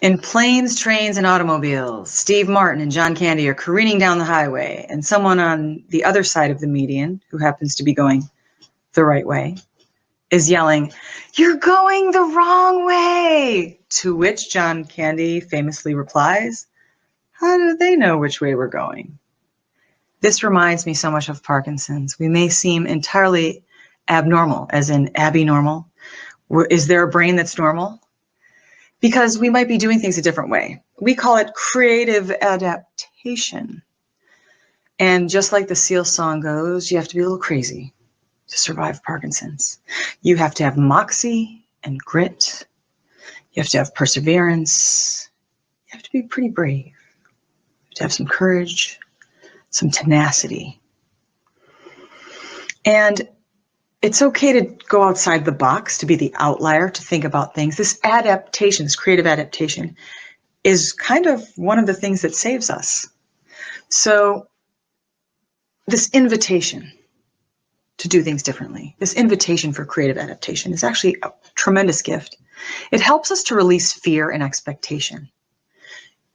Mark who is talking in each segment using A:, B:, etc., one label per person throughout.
A: In planes, trains, and automobiles, Steve Martin and John Candy are careening down the highway, and someone on the other side of the median, who happens to be going the right way, is yelling, "You're going the wrong way!" To which John Candy famously replies, "How do they know which way we're going?" This reminds me so much of Parkinson's. We may seem entirely abnormal, as in abnormal. Is there a brain that's normal? Because we might be doing things a different way. We call it creative adaptation. And just like the Seal song goes, you have to be a little crazy to survive Parkinson's. You have to have moxie and grit. You have to have perseverance. You have to be pretty brave. You have to have some courage, some tenacity. And it's okay to go outside the box, to be the outlier, to think about things. This adaptation, this creative adaptation, is kind of one of the things that saves us. So this invitation to do things differently, this invitation for creative adaptation is actually a tremendous gift. It helps us to release fear and expectation.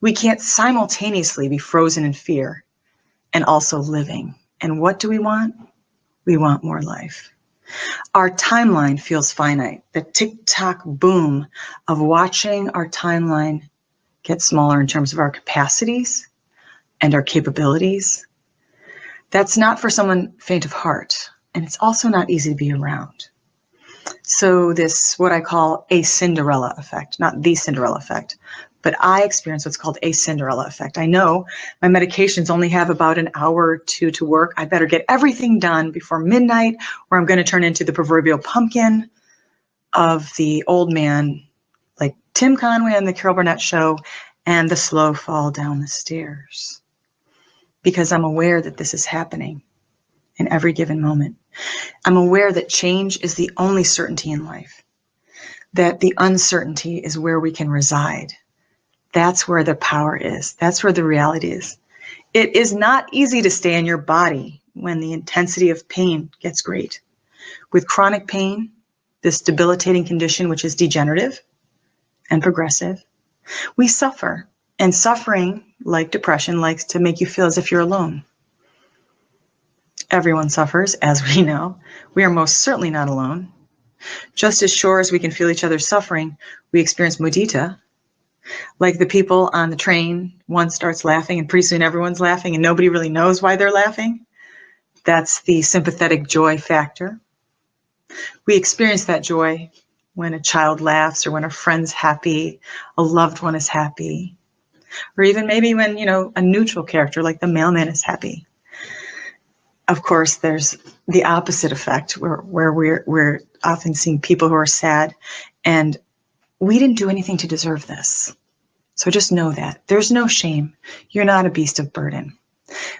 A: We can't simultaneously be frozen in fear and also living. And what do we want? We want more life. Our timeline feels finite. The tick-tock boom of watching our timeline get smaller in terms of our capacities and our capabilities. That's not for someone faint of heart, and it's also not easy to be around. So this, what I call a Cinderella effect, not the Cinderella effect, but I experience what's called a Cinderella effect. I know my medications only have about an hour or two to work. I better get everything done before midnight, or I'm going to turn into the proverbial pumpkin of the old man, like Tim Conway on the Carol Burnett show, and the slow fall down the stairs. Because I'm aware that this is happening in every given moment. I'm aware that change is the only certainty in life, that the uncertainty is where we can reside. That's where the power is. That's where the reality is. It is not easy to stay in your body when the intensity of pain gets great. With chronic pain, this debilitating condition, which is degenerative and progressive, we suffer. And suffering, like depression, likes to make you feel as if you're alone. Everyone suffers, as we know. We are most certainly not alone. Just as sure as we can feel each other's suffering, we experience mudita. Like the people on the train, one starts laughing and pretty soon everyone's laughing and nobody really knows why they're laughing. That's the sympathetic joy factor. We experience that joy when a child laughs or when a friend's happy, a loved one is happy, or even maybe when, a neutral character like the mailman is happy. Of course, there's the opposite effect where we're often seeing people who are sad, and we didn't do anything to deserve this. So just know that. There's no shame. You're not a beast of burden.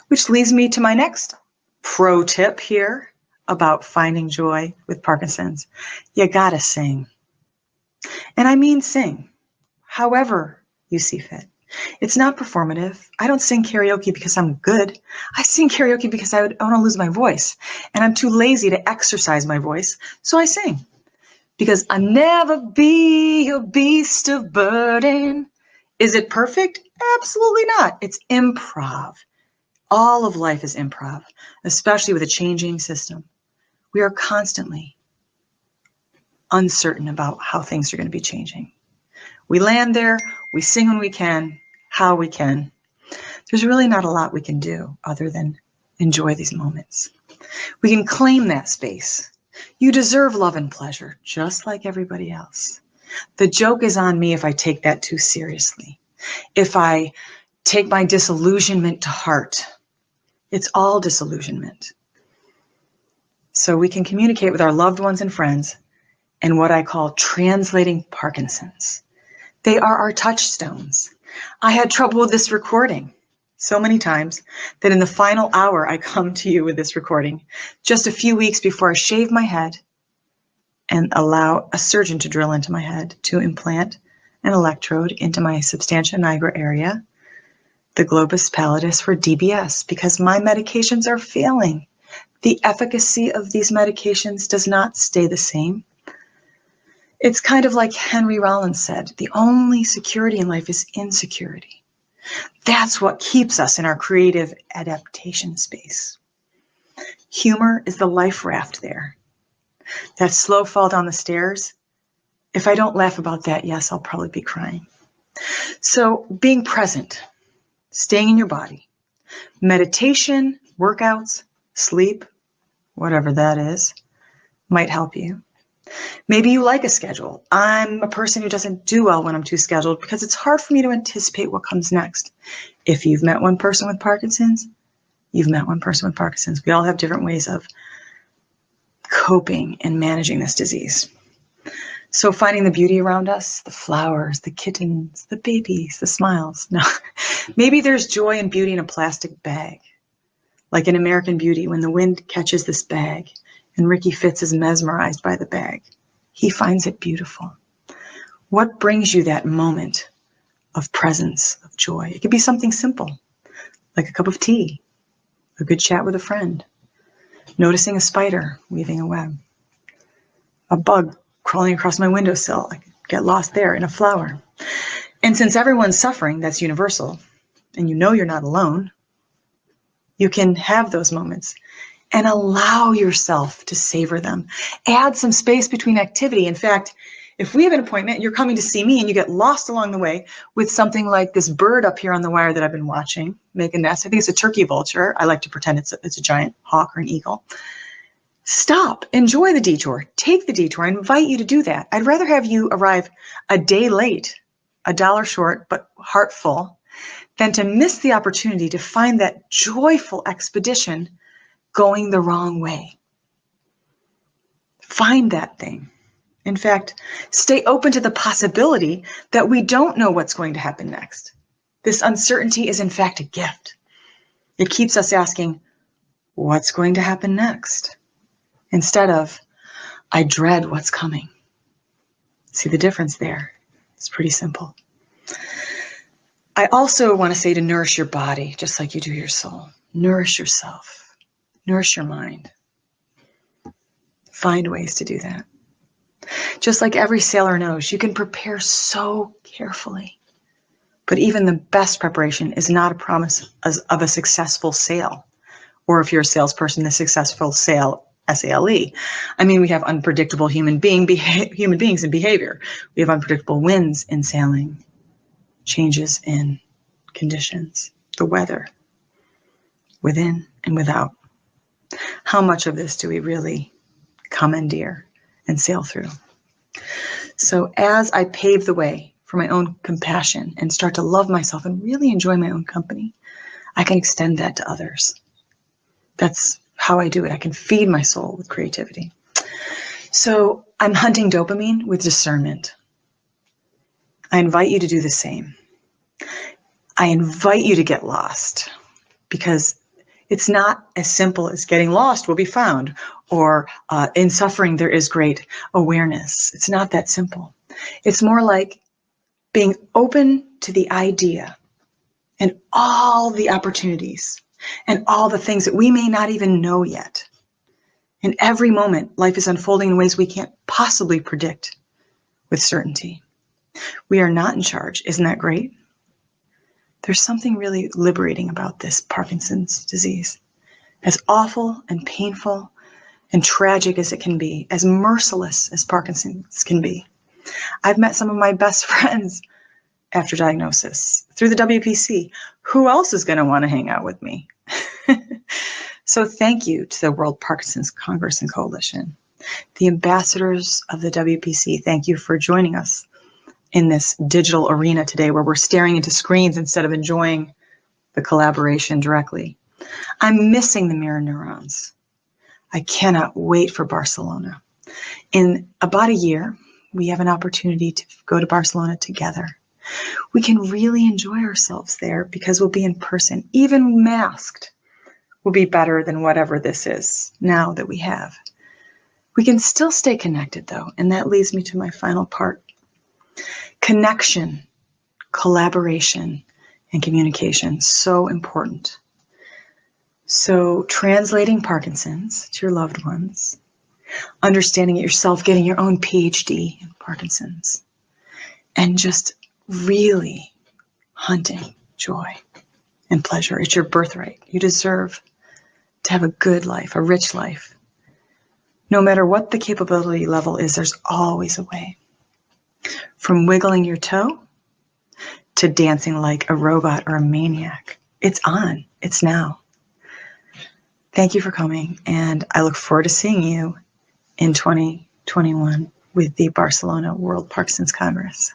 A: Which leads me to my next pro tip here about finding joy with Parkinson's. You gotta sing. And I mean sing, however you see fit. It's not performative. I don't sing karaoke because I'm good. I sing karaoke because I want to lose my voice. And I'm too lazy to exercise my voice, so I sing. Because I'll never be a beast of burden. Is it perfect? Absolutely not. It's improv. All of life is improv, especially with a changing system. We are constantly uncertain about how things are going to be changing. We land there, we sing when we can, how we can. There's really not a lot we can do other than enjoy these moments. We can claim that space. You deserve love and pleasure, just like everybody else. The joke is on me if I take that too seriously. If I take my disillusionment to heart. It's all disillusionment. So we can communicate with our loved ones and friends in what I call translating Parkinson's. They are our touchstones. I had trouble with this recording so many times that in the final hour I come to you with this recording just a few weeks before I shave my head and allow a surgeon to drill into my head to implant an electrode into my substantia nigra area, the globus pallidus for DBS, because my medications are failing. The efficacy of these medications does not stay the same. It's kind of like Henry Rollins said, the only security in life is insecurity. That's what keeps us in our creative adaptation space. Humor is the life raft there. That slow fall down the stairs, if I don't laugh about that, yes, I'll probably be crying. So being present, staying in your body, meditation, workouts, sleep, whatever that is, might help you. Maybe you like a schedule. I'm a person who doesn't do well when I'm too scheduled because it's hard for me to anticipate what comes next. If you've met one person with Parkinson's, you've met one person with Parkinson's. We all have different ways of coping and managing this disease. So finding the beauty around us, the flowers, the kittens, the babies, the smiles. No, maybe there's joy and beauty in a plastic bag. Like in American Beauty, when the wind catches this bag and Ricky Fitz is mesmerized by the bag, he finds it beautiful. What brings you that moment of presence, of joy? It could be something simple, like a cup of tea, a good chat with a friend, noticing a spider weaving a web, a bug crawling across my windowsill. I could get lost there in a flower. And since everyone's suffering, that's universal, and you know you're not alone, you can have those moments and allow yourself to savor them. Add some space between activity. In fact, if we have an appointment, you're coming to see me and you get lost along the way with something like this bird up here on the wire that I've been watching make a nest. I think it's a turkey vulture. I like to pretend it's a giant hawk or an eagle. Stop, enjoy the detour, take the detour. I invite you to do that. I'd rather have you arrive a day late, $1 short, but heart full, than to miss the opportunity to find that joyful expedition going the wrong way. Find that thing. In fact, stay open to the possibility that we don't know what's going to happen next. This uncertainty is in fact a gift. It keeps us asking, what's going to happen next? Instead of, I dread what's coming. See the difference there? It's pretty simple. I also want to say to nourish your body, just like you do your soul. Nourish yourself. Nourish your mind. Find ways to do that. Just like every sailor knows, you can prepare so carefully. But even the best preparation is not a promise of a successful sail. Or if you're a salesperson, the successful sail, S-A-L-E. I mean, we have unpredictable human beings in behavior. We have unpredictable winds in sailing, changes in conditions, the weather, within and without. How much of this do we really commandeer and sail through? So as I pave the way for my own compassion and start to love myself and really enjoy my own company, I can extend that to others. That's how I do it. I can feed my soul with creativity. So I'm hunting dopamine with discernment. I invite you to do the same. I invite you to get lost, because it's not as simple as getting lost will be found, or in suffering there is great awareness. It's not that simple. It's more like being open to the idea and all the opportunities and all the things that we may not even know yet. In every moment, life is unfolding in ways we can't possibly predict with certainty. We are not in charge. Isn't that great? There's something really liberating about this Parkinson's disease. As awful and painful and tragic as it can be, as merciless as Parkinson's can be. I've met some of my best friends after diagnosis through the WPC. Who else is going to want to hang out with me? So thank you to the World Parkinson's Congress and Coalition. The ambassadors of the WPC, thank you for joining us in this digital arena today where we're staring into screens instead of enjoying the collaboration directly. I'm missing the mirror neurons. I cannot wait for Barcelona. In about a year, we have an opportunity to go to Barcelona together. We can really enjoy ourselves there because we'll be in person. Even masked will be better than whatever this is now that we have. We can still stay connected though, and that leads me to my final part. Connection, collaboration, and communication, so important. So translating Parkinson's to your loved ones, understanding it yourself, getting your own PhD in Parkinson's, and just really hunting joy and pleasure. It's your birthright. You deserve to have a good life, a rich life. No matter what the capability level is, there's always a way. From wiggling your toe to dancing like a robot or a maniac. It's on. It's now. Thank you for coming, and I look forward to seeing you in 2021 with the Barcelona World Parkinson's Congress.